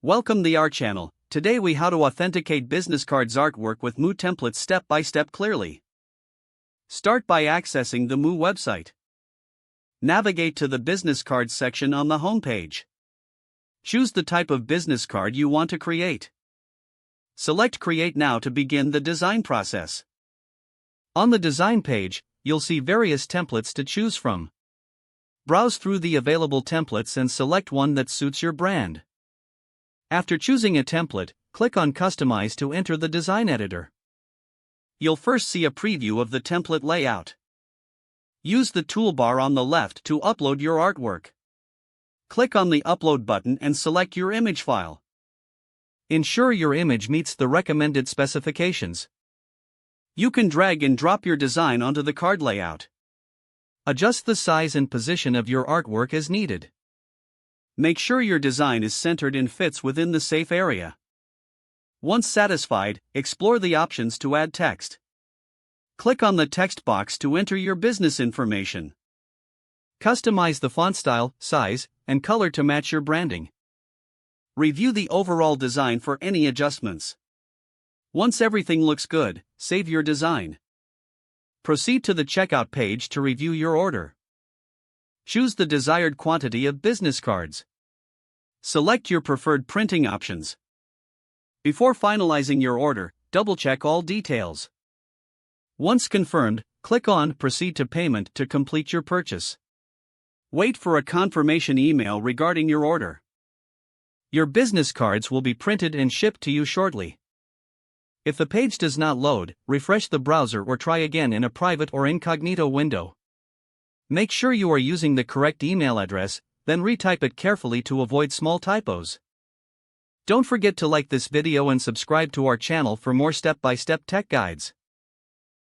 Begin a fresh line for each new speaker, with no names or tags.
Welcome to our channel. Today we how to authenticate business cards artwork with Moo templates step by step clearly. Start by accessing the Moo website. Navigate to the business cards section on the home page. Choose the type of business card you want to create. Select Create Now to begin the design process. On the design page, you'll see various templates to choose from. Browse through the available templates and select one that suits your brand. After choosing a template, click on Customize to enter the design editor. You'll first see a preview of the template layout. Use the toolbar on the left to upload your artwork. Click on the Upload button and select your image file. Ensure your image meets the recommended specifications. You can drag and drop your design onto the card layout. Adjust the size and position of your artwork as needed. Make sure your design is centered and fits within the safe area. Once satisfied, explore the options to add text. Click on the text box to enter your business information. Customize the font style, size, and color to match your branding. Review the overall design for any adjustments. Once everything looks good, save your design. Proceed to the checkout page to review your order. Choose the desired quantity of business cards. Select your preferred printing options. Before finalizing your order, double-check all details. Once confirmed, click on Proceed to Payment to complete your purchase. Wait for a confirmation email regarding your order. Your business cards will be printed and shipped to you shortly. If the page does not load, refresh the browser or try again in a private or incognito window. Make sure you are using the correct email address, then retype it carefully to avoid small typos. Don't forget to like this video and subscribe to our channel for more step-by-step tech guides.